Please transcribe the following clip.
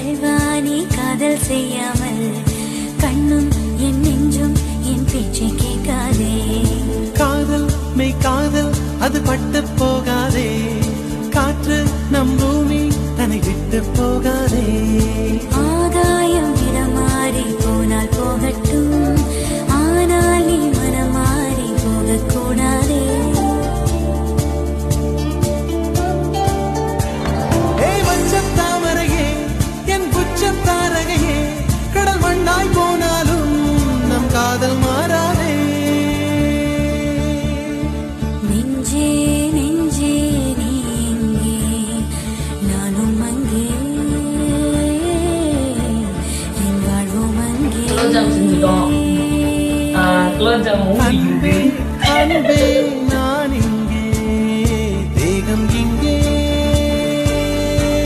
செல்வானி காதல் செய்யாமல் கண்ணும் என் நெஞ்சும் என் பேச்சை கேட்காதே. காதல் மெய் காதல் அது பட்டு போகாதே, காற்று நம் பூமி தன்னை விட்டு போகாதே. ஆகாயம் இடமாறி போனால் போகட்டும், ஆனால் நீ மனமாறி போகக்கூடாதே. தாமரையே என் புச்சம் தாரகையே, கடல் மண்ணாய் போனாலும் நம் காதல் மாறாதே. நெஞ்சே நெஞ்சே நீ எங்கே, நானும் அங்கே, என் வாழ்வும் அங்கே. அன்பே அன்பே